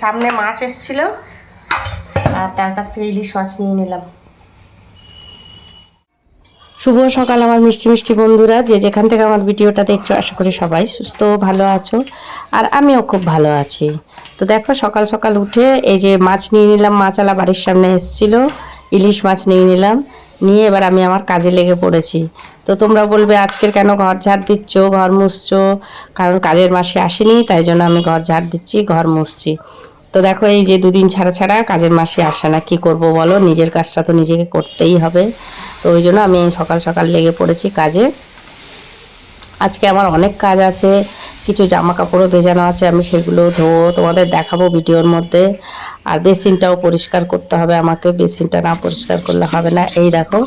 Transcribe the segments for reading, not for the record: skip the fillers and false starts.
সামনে মাছ এসেছিল আর তার কাছ থেকে ইলিশ মাছ নিয়ে নিলাম। শুভ সকাল আমার মিষ্টি মিষ্টি বন্ধুরা, যে যেখান থেকে আমার ভিডিওটা দেখছো, আশা করি সবাই সুস্থ ভালো আছো আর আমিও খুব ভালো আছি। তো দেখো সকাল সকাল উঠে এই যে মাছ নিয়ে নিলাম, মাছালা বাড়ির সামনে এসেছিলো, ইলিশ মাছ নিয়ে নিলাম, নিয়ে এবার আমি আমার কাজে লেগে পড়েছি। তো তোমরা বলবে আজকের কেন ঘর ঝাড় দিচ্ছ, ঘর মুছছো? কারণ কাজের মাসে আসেনি, তাই জন্য আমি ঘর ঝাড় দিচ্ছি, ঘর মুছছি। তো দেখো এই যে দুদিন ছাড়া ছাড়া কাজের মাসে আসে না, কি করব বলো, নিজের কাজটা তো নিজেকে করতেই হবে। তো ওই জন্য আমি সকাল সকাল লেগে পড়েছি কাজে। আজকে আমার অনেক কাজ আছে, কিছু জামা কাপড়ও ভেজানো আছে, আমি সেগুলো ধোবো, তোমাদের দেখাবো ভিডিওর মধ্যে। আর বেসিনটাও পরিষ্কার করতে হবে আমাকে, বেসিনটা না পরিষ্কার করলে হবে না। এই দেখো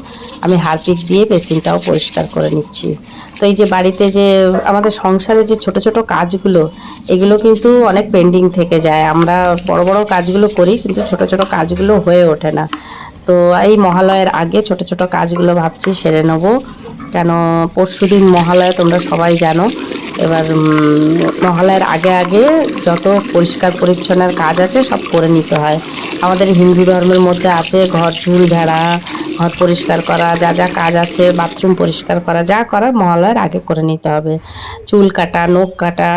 আমি হারপিক দিয়ে বেসিনটাও পরিষ্কার করে নিচ্ছি। তো এই যে বাড়িতে যে আমাদের সংসারে যে ছোট ছোট কাজগুলো, এগুলো কিন্তু অনেক পেন্ডিং থেকে যায়। আমরা বড় বড় কাজগুলো করি, কিন্তু ছোট ছোট কাজগুলো হয়ে ওঠে না। তো এই মহালয়ের আগে ছোট ছোট কাজগুলো ভাবছি সেরে নেবো, কেন পরশুদিন মহালয়া তোমরা সবাই জানো। এবার মহালয়ার আগে আগে যত পরিষ্কার পরিচ্ছন্নের কাজ আছে সব করে নিতে হয়। আমাদের হিন্দু ধর্মের মধ্যে আছে ঘর ঝুল ঝাড়া, ঘর পরিষ্কার করা, যা যা কাজ আছে, বাথরুম পরিষ্কার করা, যা করার মহালয়ার আগে করে নিতে হবে। চুল কাটা, নখ কাটা।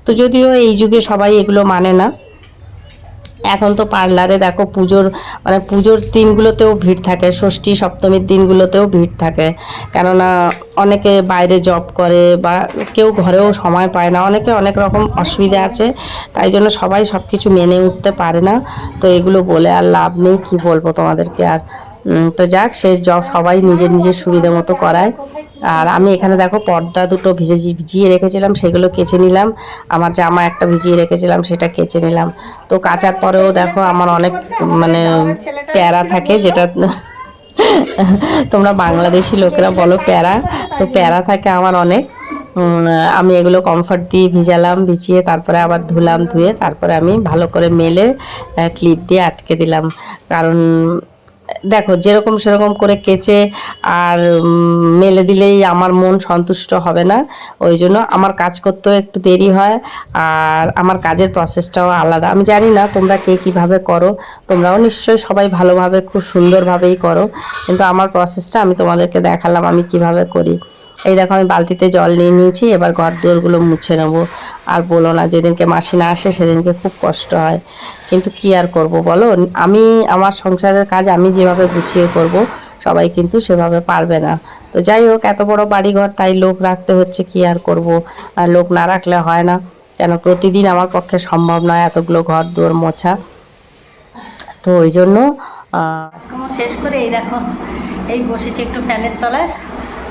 তো যদিও এই যুগে সবাই এগুলো মানে না, এখন তো পার্লারে দেখো পুজোর মানে পুজোর দিনগুলোতেও ভিড় থাকে, ষষ্ঠী সপ্তমীর দিনগুলোতেও ভিড় থাকে। কেননা অনেকে বাইরে জব করে বা কেউ ঘরেও সময় পায় না, অনেকে অনেক রকম অসুবিধা আছে, তাই জন্য সবাই সব কিছু মেনে উঠতে পারে না। তো এগুলো বলে আর লাভ নেই, কি বলবো তোমাদেরকে আর। তো যাক, সে জব সবাই নিজের নিজের সুবিধা মতো করায়। আর আমি এখানে দেখো পর্দা দুটো ভিজিয়ে রেখেছিলাম, সেগুলো কেচে নিলাম। আমার জামা একটা ভিজিয়ে রেখেছিলাম, সেটা কেচে নিলাম। তো কাচার পরেও দেখো আমার অনেক মানে প্যারা থাকে, যেটা তোমরা বাংলাদেশি লোকেরা বলো প্যারা। তো প্যারা থাকে আমার অনেক। আমি এগুলো কমফর্ট দিয়ে ভিজালাম, ভিজিয়ে তারপরে আবার ধুলাম, ধুয়ে তারপরে আমি ভালো করে মেলে ক্লিপ দিয়ে আটকে দিলাম। কারণ দেখো যেরকম সেরকম করে কেচে আর মেলে দিলেই আমার মন সন্তুষ্ট হবে না। ওই জন্য আমার কাজ করতেও একটু দেরি হয়, আর আমার কাজের প্রসেসটাও আলাদা। আমি জানি না তোমরা কে কীভাবে করো, তোমরাও নিশ্চয়ই সবাই ভালোভাবে খুব সুন্দরভাবেই করো, কিন্তু আমার প্রসেসটা আমি তোমাদেরকে দেখালাম আমি কিভাবে করি। এই দেখো আমি বালতিতে জল নিয়ে নিয়েছি, এবার ঘর দুয়ারগুলো মুছে নেবো। আর বলো না, যেদিনকে মাসি না আসে সেদিনকে খুব কষ্ট হয়, কিন্তু কি আর করব বলো। আমি আমার সংসারের কাজ আমি যেভাবে গুছিয়ে করব, সবাই কিন্তু সেভাবে পারবে না। তো যাই হোক, এত বড় বাড়িঘর, তাই লোক রাখতে হচ্ছে, কি আর করব। আর লোক না রাখলে হয় না, কেন প্রতিদিন আমার পক্ষে সম্ভব নয় এতগুলো ঘর দুয়ার মোছা। তো ওই জন্য কাজকর্ম শেষ করে এই দেখো এই বসেছি একটু ফ্যানের তলায়।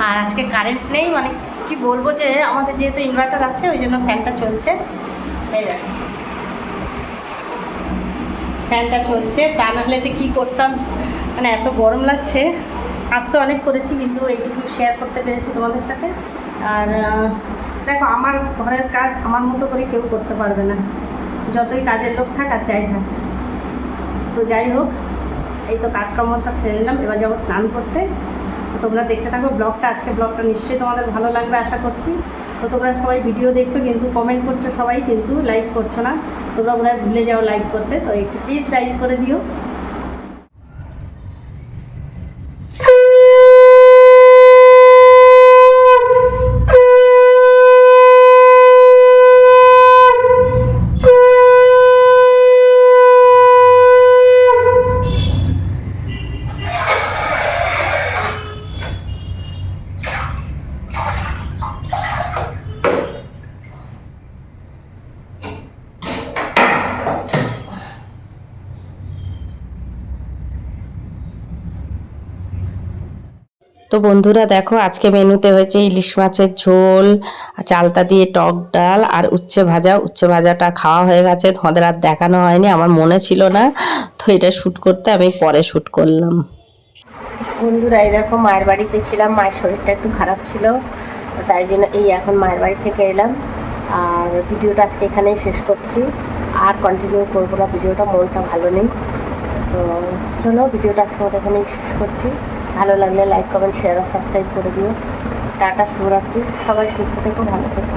আর আজকে কারেন্ট নেই, মানে কি বলবো, যে আমাদের যেহেতু ইনভার্টার আছে ওই জন্য ফ্যানটা চলছে। এই দেখো ফ্যানটা চলছে, তা নাহলে যে কী করতাম, মানে এত গরম লাগছে। আজ তো অনেক করেছি, কিন্তু এইটুকু শেয়ার করতে পেরেছি তোমাদের সাথে। আর দেখো আমার ঘরের কাজ আমার মতো করে কেউ করতে পারবে না, যতই কাজের লোক থাক আর যাই থাক। তো যাই হোক, এই তো কাজকর্ম সব সেরে নিলাম, এবার যাবো স্নান করতে। তোমরা দেখতে থাকো ব্লগটা, আজকে ব্লগটা নিশ্চয়ই তোমাদের ভালো লাগবে আশা করছি। তো তোমরা সবাই ভিডিও দেখছো কিন্তু কমেন্ট করছো সবাই, কিন্তু লাইক করছো না। তোমরা বোধহয় ভুলে যাও লাইক করতে, তো একটু প্লিজ লাইক করে দিও। তো বন্ধুরা দেখো, আজকে মেনুতে হয়েছে ইলিশ মাছের ঝোল, চালতা দিয়ে টক ডাল আর উচ্ছে ভাজা। উচ্ছে ভাজাটা খাওয়া হয়ে গেছে, তোমাদের আর দেখানো হয়নি, আমার মনে ছিল না, তো এটা শ্যুট করতে আমি পরে শ্যুট করলাম। বন্ধুরা এই দেখো মায়ের বাড়িতে ছিলাম, মায়ের শরীরটা একটু খারাপ ছিল, তাই জন্য এই এখন মায়ের বাড়ি থেকে এলাম। আর ভিডিওটা আজকে এখানেই শেষ করছি, আর কন্টিনিউ করবো না, ভিডিওটা মনটা ভালো নেই। তো চলো ভিডিওটা আজকে আমাদের এখানেই শেষ করছি। ভালো লাগলে লাইক কমেন্ট শেয়ার আর সাবস্ক্রাইব করে দিও। টাটা, শুভরাত্রি, সবাই সুস্থ থেকো, ভালো থেকো।